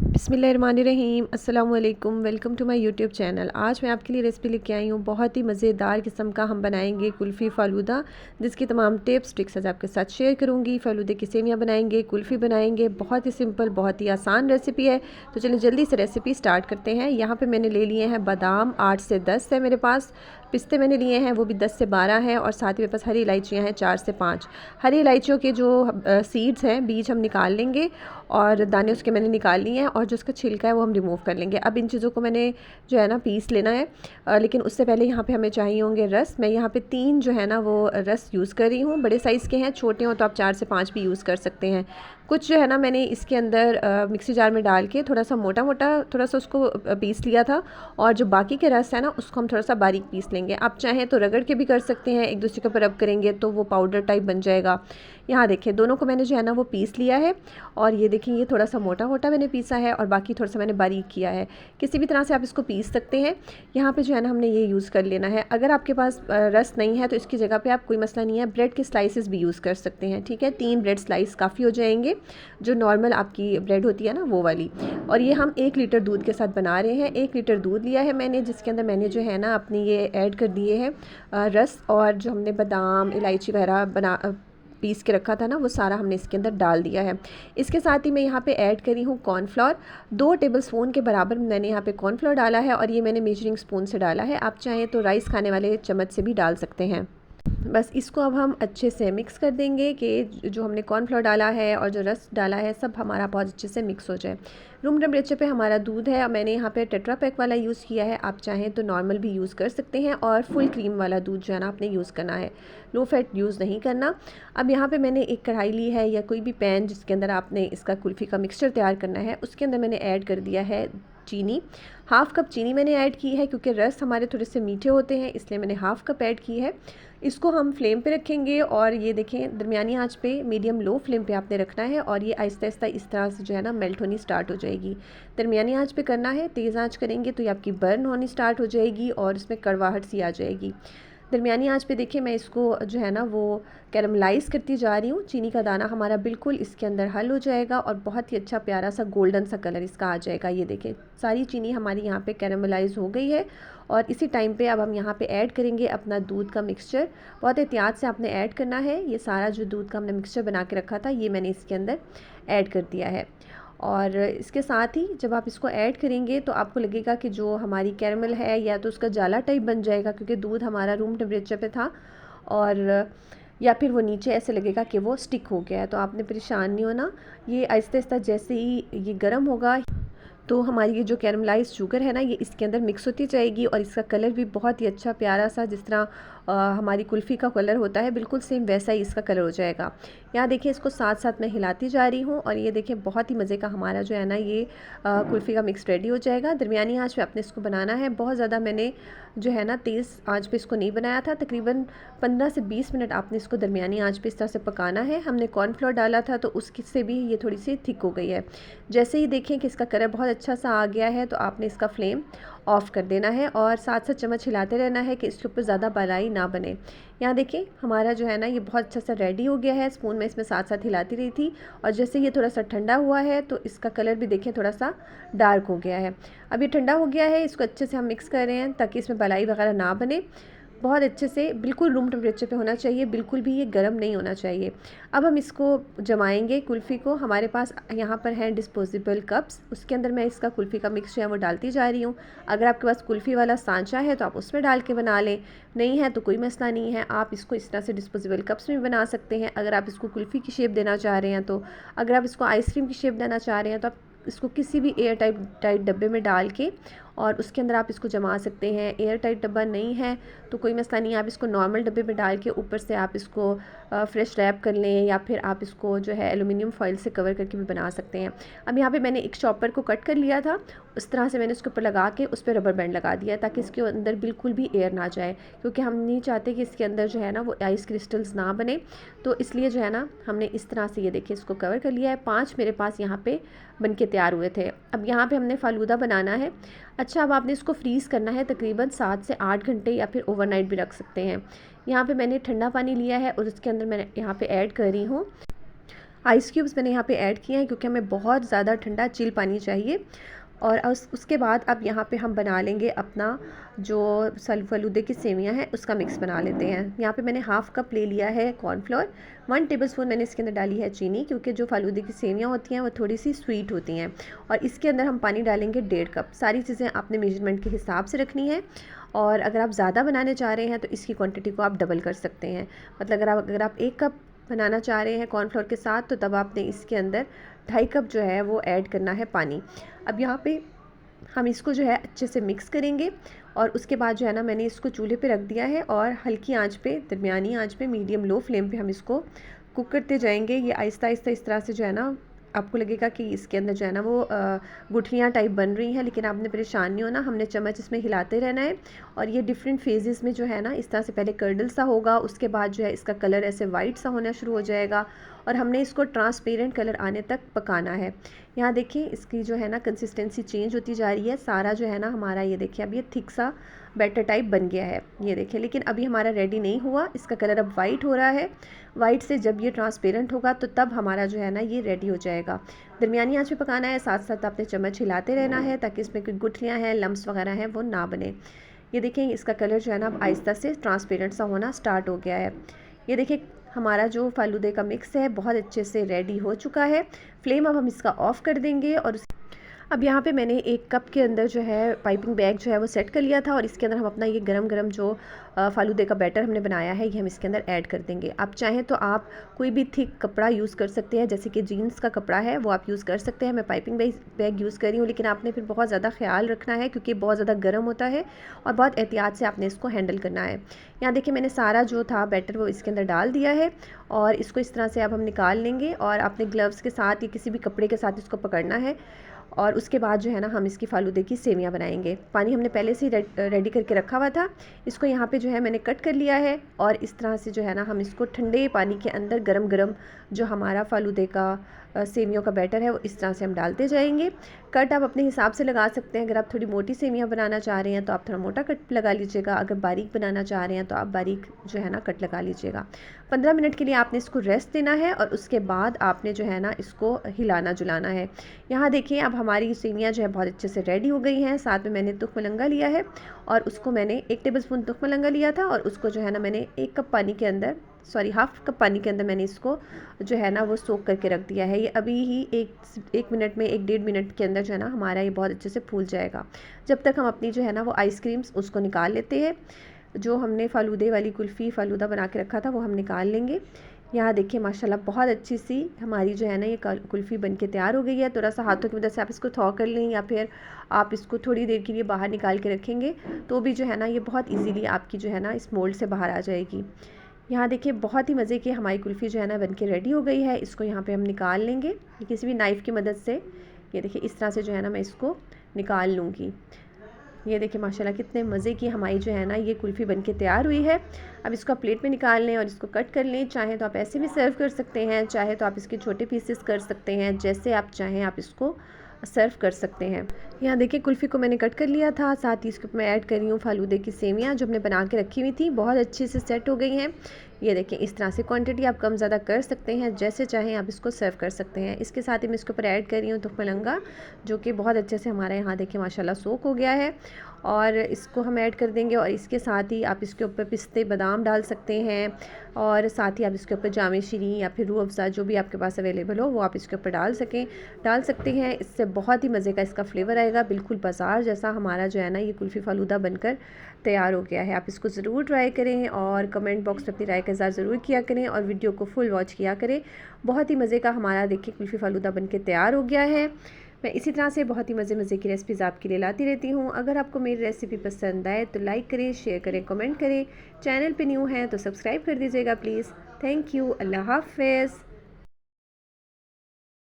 बिस्मिल्लाहिर्रहमानिर्रहीम अस्सलाम वालेकुम। Welcome to my YouTube channel. आज मैं आपके लिए रेसिपी लेके आई हूँ। बहुत ही मज़ेदार किस्म का हम बनाएंगे कुल्फ़ी फ़ालूदा, जिसकी तमाम टिप्स ट्रिक्स आज आपके साथ शेयर करूँगी। फ़ालूदे की सेवियाँ बनाएंगे, कुल्फ़ी बनाएंगे। बहुत ही सिंपल, बहुत ही आसान रेसिपी है। तो चलिए जल्दी से रेसिपी स्टार्ट करते हैं। यहाँ पर मैंने ले लिए हैं बादाम, 8 से 10 है मेरे पास। पिस्ते मैंने लिए हैं, वो भी 10 से 12 हैं। और साथ ही मेरे पास हरी इलायचियाँ हैं, 4 से 5। हरी इलायचियों के जो सीड्स हैं, बीज हम निकाल लेंगे और दाने उसके मैंने निकाल लिए हैं, और जो उसका छिलका है वो हम रिमूव कर लेंगे। अब इन चीज़ों को मैंने जो है ना पीस लेना है, लेकिन उससे पहले यहाँ पे हमें चाहिए होंगे रस। मैं यहाँ पे 3 जो है ना वो रस यूज़ कर रही हूँ। बड़े साइज़ के हैं, छोटे हों तो आप 4 से 5 भी यूज़ कर सकते हैं। कुछ जो है ना मैंने इसके अंदर मिक्सी जार में डाल के थोड़ा सा मोटा मोटा थोड़ा सा उसको पीस लिया था, और जो बाकी के रस है ना उसको हम थोड़ा सा बारीक पीस लेंगे। आप चाहें तो रगड़ के भी कर सकते हैं, एक दूसरे के ऊपर रब करेंगे तो वो पाउडर टाइप बन जाएगा। यहाँ देखिए दोनों को मैंने जो है ना वो पीस लिया है, और ये देखिए ये थोड़ा सा मोटा मोटा मैंने पीसा है और बाकी थोड़ा सा मैंने बारीक किया है। किसी भी तरह से आप इसको पीस सकते हैं। यहाँ पे जो है ना हमने ये यूज़ कर लेना है। अगर आपके पास रस नहीं है तो इसकी जगह पे आप, कोई मसला नहीं है, ब्रेड के स्लाइसेस भी यूज़ कर सकते हैं। ठीक है, 3 ब्रेड स्लाइस काफ़ी हो जाएंगे, जो नॉर्मल आपकी ब्रेड होती है ना वो वाली। और ये हम 1 लीटर दूध के साथ बना रहे हैं। 1 लीटर दूध लिया है मैंने, जिसके अंदर मैंने जो है ना अपनी ये ऐड कर दिए हैं रस, और जो हमने बादाम इलायची वगैरह पीस के रखा था ना वो सारा हमने इसके अंदर डाल दिया है। इसके साथ ही मैं यहाँ पे ऐड करी हूँ कॉर्नफ्लोर। 2 टेबलस्पून के बराबर मैंने यहाँ पे कॉर्नफ्लोर डाला है, और ये मैंने मेजरिंग स्पून से डाला है। आप चाहें तो राइस खाने वाले चम्मच से भी डाल सकते हैं। बस इसको अब हम अच्छे से मिक्स कर देंगे कि जो हमने कॉर्नफ्लोर डाला है और जो रस डाला है सब हमारा बहुत अच्छे से मिक्स हो जाए। रूम टेम्परेचर पे हमारा दूध है, और मैंने यहाँ पे टेट्रा पैक वाला यूज़ किया है। आप चाहें तो नॉर्मल भी यूज़ कर सकते हैं, और फुल क्रीम वाला दूध जो है ना आपने यूज़ करना है, लो फैट यूज़ नहीं करना। अब यहाँ पे मैंने एक कढ़ाई ली है या कोई भी पैन जिसके अंदर आपने इसका कुल्फ़ी का मिक्सचर तैयार करना है, उसके अंदर मैंने ऐड कर दिया है चीनी। हाफ़ कप चीनी मैंने ऐड की है, क्योंकि रस हमारे थोड़े से मीठे होते हैं, इसलिए मैंने हाफ़ कप ऐड की है। इसको हम फ्लेम पे रखेंगे, और ये देखें दरमियानी आंच पे, मीडियम लो फ्लेम पे आपने रखना है, और ये आहिस्ता आहिस्ता इस तरह से जो है ना मेल्ट होनी स्टार्ट हो जाएगी। दरमियानी आंच पे करना है, तेज़ आंच करेंगे तो ये आपकी बर्न होनी स्टार्ट हो जाएगी और इसमें कड़वाहट सी आ जाएगी। दरमियानी आंच पे देखिए मैं इसको जो है ना वो कैरमलाइज़ करती जा रही हूँ। चीनी का दाना हमारा बिल्कुल इसके अंदर हल हो जाएगा, और बहुत ही अच्छा प्यारा सा गोल्डन सा कलर इसका आ जाएगा। ये देखें सारी चीनी हमारी यहाँ पे कैरमलाइज़ हो गई है, और इसी टाइम पे अब हम यहाँ पे ऐड करेंगे अपना दूध का मिक्सचर। बहुत एहतियात से आपने ऐड करना है। ये सारा जो दूध का हमने मिक्सचर बना के रखा था ये मैंने इसके अंदर ऐड कर दिया है। और इसके साथ ही जब आप इसको ऐड करेंगे तो आपको लगेगा कि जो हमारी कैरमल है या तो उसका जाला टाइप बन जाएगा, क्योंकि दूध हमारा रूम टेम्परेचर पे था, और या फिर वो नीचे ऐसे लगेगा कि वो स्टिक हो गया है। तो आपने परेशान नहीं होना। ये आहिस्ता आहिस्ता जैसे ही ये गर्म होगा तो हमारी ये जो कैरमलाइज़ शुगर है ना ये इसके अंदर मिक्स होती जाएगी, और इसका कलर भी बहुत ही अच्छा प्यारा सा, जिस तरह हमारी कुल्फ़ी का कलर होता है बिल्कुल सेम वैसा ही इसका कलर हो जाएगा। यहाँ देखिए इसको साथ साथ मैं हिलाती जा रही हूँ, और ये देखिए बहुत ही मज़े का हमारा जो है ना ये कुल्फ़ी का मिक्स रेडी हो जाएगा। दरमियानी आंच पे आपने इसको बनाना है। बहुत ज़्यादा मैंने जो है ना तेज़ आंच पे इसको नहीं बनाया था। तकरीबन 15 से 20 मिनट आपने इसको दरमियानी आंच पे इस तरह से पकाना है। हमने कॉर्नफ्लोर डाला था तो उसकी से भी ये थोड़ी सी थिक हो गई है। जैसे ही देखें कि इसका कलर बहुत अच्छा सा आ गया है तो आपने इसका फ्लेम ऑफ़ कर देना है, और साथ साथ चम्मच हिलाते रहना है कि इसके ऊपर ज़्यादा बलाई ना बने। यहाँ देखिए हमारा जो है ना ये बहुत अच्छा सा रेडी हो गया है। स्पून में इसमें साथ साथ हिलाती रही थी, और जैसे ये थोड़ा सा ठंडा हुआ है तो इसका कलर भी देखें थोड़ा सा डार्क हो गया है। अब ये ठंडा हो गया है, इसको अच्छे से हम मिक्स कर रहे हैं ताकि इसमें बलाई वगैरह ना बने। बहुत अच्छे से बिल्कुल रूम टेम्परेचर पे होना चाहिए, बिल्कुल भी ये गर्म नहीं होना चाहिए। अब हम इसको जमाएंगे कुल्फ़ी को। हमारे पास यहाँ पर हैं डिस्पोजेबल कप्स, उसके अंदर मैं इसका कुल्फ़ी का मिक्स जो है वो डालती जा रही हूँ। अगर आपके पास कुल्फ़ी वाला सांचा है तो आप उसमें डाल के बना लें, नहीं है तो कोई मसला नहीं है, आप इसको इस तरह से डिस्पोजेबल कप्स में बना सकते हैं। अगर आप इसको कुल्फ़ी की शेप देना चाह रहे हैं तो, अगर आप इसको आइसक्रीम की शेप देना चाह रहे हैं तो आप इसको किसी भी एयर टाइट डब्बे में डाल के और उसके अंदर आप इसको जमा सकते हैं। एयर टाइट डब्बा नहीं है तो कोई मसला नहीं है, आप इसको नॉर्मल डब्बे में डाल के ऊपर से आप इसको फ्रेश रैप कर लें, या फिर आप इसको जो है एलुमिनियम फॉइल से कवर करके भी बना सकते हैं। अब यहाँ पे मैंने एक शॉपर को कट कर लिया था, उस तरह से मैंने उसके ऊपर लगा के उस पर रबर बैंड लगा दिया ताकि इसके अंदर बिल्कुल भी एयर ना जाए, क्योंकि हम नहीं चाहते कि इसके अंदर जो है ना वो आइस क्रिस्टल्स ना बने। तो इसलिए जो है ना हमने इस तरह से ये देखिए इसको कवर कर लिया है। 5 मेरे पास यहाँ पे बन के तैयार हुए थे। अब यहाँ पे हमने फ़ालूदा बनाना है। अच्छा, अब आपने इसको फ्रीज़ करना है तकरीबन 7 से 8 घंटे, या फिर ओवरनाइट भी रख सकते हैं। यहाँ पे मैंने ठंडा पानी लिया है और उसके अंदर मैंने यहाँ पे ऐड कर रही हूँ आइस क्यूब्स मैंने यहाँ पे ऐड किए हैं क्योंकि हमें बहुत ज़्यादा ठंडा चिल पानी चाहिए। और उसके बाद अब यहाँ पे हम बना लेंगे अपना जो फलूदे की सेवियां हैं उसका मिक्स बना लेते हैं। यहाँ पे मैंने हाफ़ कप ले लिया है कॉर्नफ्लोर, 1 टेबलस्पून मैंने इसके अंदर डाली है चीनी, क्योंकि जो फलूदे की सेवियां होती हैं वो थोड़ी सी स्वीट होती हैं। और इसके अंदर हम पानी डालेंगे 1.5 कप। सारी चीज़ें आपने मेजरमेंट के हिसाब से रखनी है। और अगर आप ज़्यादा बनाने चाह रहे हैं तो इसकी क्वान्टिटी को आप डबल कर सकते हैं। मतलब अगर आप 1 कप बनाना चाह रहे हैं कॉर्नफ्लोर के साथ, तो तब आपने इसके अंदर 2.5 कप जो है वो ऐड करना है पानी। अब यहाँ पे हम इसको जो है अच्छे से मिक्स करेंगे। और उसके बाद जो है ना मैंने इसको चूल्हे पे रख दिया है और हल्की आंच पे, दरमियानी आंच पे, मीडियम लो फ्लेम पे हम इसको कुक करते जाएंगे। ये आहिस्ता आहिस्ता इस तरह से जो है ना आपको लगेगा कि इसके अंदर जो है ना वो गुठलियाँ टाइप बन रही हैं, लेकिन आपने परेशान नहीं होना, हमने चम्मच इसमें हिलाते रहना है। और ये डिफरेंट फेजेस में जो है ना इस तरह से पहले कर्डल सा होगा, उसके बाद जो है इसका कलर ऐसे वाइट सा होना शुरू हो जाएगा और हमने इसको ट्रांसपेरेंट कलर आने तक पकाना है। यहाँ देखिए इसकी जो है ना कंसिस्टेंसी चेंज होती जा रही है। सारा जो है ना हमारा, ये देखिए अब ये थिक सा बैटर टाइप बन गया है, ये देखिए। लेकिन अभी हमारा रेडी नहीं हुआ, इसका कलर अब वाइट हो रहा है। वाइट से जब ये ट्रांसपेरेंट होगा तो तब हमारा जो है ना ये रेडी हो जाएगा। दरमियानी आंच पे पकाना है, साथ साथ आपने चम्मच हिलाते रहना है ताकि इसमें कोई गुठलियाँ हैं, लम्स वगैरह हैं, वो ना बने। ये देखिए इसका कलर जो है ना अब आहिस्ता से ट्रांसपेरेंट सा होना स्टार्ट हो गया है। ये देखिए हमारा जो फालूदे का मिक्स है बहुत अच्छे से रेडी हो चुका है। फ्लेम अब हम इसका ऑफ़ कर देंगे। और अब यहाँ पे मैंने 1 कप के अंदर जो है पाइपिंग बैग जो है वो सेट कर लिया था और इसके अंदर हम अपना ये गरम गरम जो फालूदे का बैटर हमने बनाया है ये हम इसके अंदर ऐड कर देंगे। आप चाहें तो आप कोई भी थिक कपड़ा यूज़ कर सकते हैं, जैसे कि जीन्स का कपड़ा है वो आप यूज़ कर सकते हैं। मैं पाइपिंग बैग यूज़ कर रही हूँ, लेकिन आपने फिर बहुत ज़्यादा ख्याल रखना है क्योंकि बहुत ज़्यादा गर्म होता है और बहुत एहतियात से आपने इसको हैंडल करना है। यहाँ देखिए मैंने सारा जो था बैटर वो इसके अंदर डाल दिया है और इसको इस तरह से अब हम निकाल लेंगे। और आपने ग्लव्स के साथ या किसी भी कपड़े के साथ इसको पकड़ना है। और उसके बाद जो है ना हम इसकी फालूदे की सेवियां बनाएंगे। पानी हमने पहले से ही रेडी करके रखा हुआ था। इसको यहाँ पे जो है मैंने कट कर लिया है और इस तरह से जो है ना हम इसको ठंडे पानी के अंदर गरम गरम जो हमारा फालूदे का सेवियों का बैटर है वो इस तरह से हम डालते जाएंगे। कट आप अपने हिसाब से लगा सकते हैं। अगर आप थोड़ी मोटी सेवियां बनाना चाह रहे हैं तो आप थोड़ा मोटा कट लगा लीजिएगा, अगर बारीक बनाना चाह रहे हैं तो आप बारीक जो है ना कट लगा लीजिएगा। 15 मिनट के लिए आपने इसको रेस्ट देना है और उसके बाद आपने जो है ना इसको हिलाना जुलाना है। यहाँ देखिए अब हमारी सेवियां जो है बहुत अच्छे से रेडी हो गई हैं। साथ में मैंने तुख मलंगा लिया है और उसको मैंने 1 टेबलस्पून तुख मलंगा लिया था और उसको जो है ना मैंने 1 कप पानी के अंदर, सॉरी हाफ़ कप पानी के अंदर मैंने इसको जो है ना वो सोक करके रख दिया है। ये अभी ही एक मिनट में, 1-1.5 मिनट के अंदर जो है ना हमारा ये बहुत अच्छे से फूल जाएगा। जब तक हम अपनी जो है ना वो आइसक्रीम्स उसको निकाल लेते हैं। जो हमने फालूदे वाली कुल्फ़ी फालूदा बना के रखा था वो हम निकाल लेंगे। यहाँ देखिए माशाल्लाह बहुत अच्छी सी हमारी जो है ना ये कुल्फ़ी बन के तैयार हो गई है। थोड़ा सा हाथों की मदद से आप इसको थॉ कर लें या फिर आप इसको थोड़ी देर के लिए बाहर निकाल के रखेंगे तो भी जो है ना ये बहुत इजीली आपकी जो है ना इस मोल्ड से बाहर आ जाएगी। यहाँ देखिए बहुत ही मज़े की हमारी कुल्फ़ी जो है ना बन के रेडी हो गई है। इसको यहाँ पे हम निकाल लेंगे किसी भी नाइफ़ की मदद से। ये देखिए इस तरह से जो है ना मैं इसको निकाल लूँगी। ये देखिए माशाल्लाह कितने मज़े की हमारी जो है ना ये कुल्फ़ी बन के तैयार हुई है। अब इसको आप प्लेट में निकाल लें और इसको कट कर लें। चाहे तो आप ऐसे भी सर्व कर सकते हैं, चाहे तो आप इसके छोटे पीसेस कर सकते हैं, जैसे आप चाहें आप इसको सर्व कर सकते हैं। यहाँ देखिए कुल्फ़ी को मैंने कट कर लिया था, साथ ही इसके ऊपर मैं ऐड कर रही हूँ फालूदे की सेवियाँ जो हमने बना के रखी हुई थी, बहुत अच्छे से सेट हो गई हैं। ये देखिए इस तरह से क्वांटिटी आप कम ज़्यादा कर सकते हैं, जैसे चाहें आप इसको सर्व कर सकते हैं। इसके साथ ही मैं इसके ऊपर ऐड कर रही हूँ तुख मलंगा जो कि बहुत अच्छे से हमारे यहाँ देखिए माशाल्लाह सोक हो गया है और इसको हम ऐड कर देंगे। और इसके साथ ही आप इसके ऊपर पिस्ते बादाम डाल सकते हैं और साथ ही आप इसके ऊपर जामे शीरी या फिर रूह अफ़ज़ा जो भी आपके पास अवेलेबल हो वो आप इसके ऊपर डाल सकते हैं। इससे बहुत ही मज़े का इसका फ्लेवर आएगा, बिल्कुल बाज़ार जैसा हमारा जो है ना ये कुल्फ़ी फालूदा बनकर तैयार हो गया है। आप इसको ज़रूर ट्राई करें और कमेंट बॉक्स में अपनी राय का इज़हार ज़रूर किया करें और वीडियो को फुल वॉच किया करें। बहुत ही मज़े का हमारा देखिए कुल्फ़ी फालूदा बनके तैयार हो गया है। मैं इसी तरह से बहुत ही मज़े की रेसिपीज़ आपके लिए लाती रहती हूँ। अगर आपको मेरी रेसिपी पसंद आए तो लाइक करें, शेयर करें, कमेंट करें। चैनल पे न्यू हैं तो सब्सक्राइब कर दीजिएगा प्लीज़। Thank you. अल्लाह हाफ़िज़।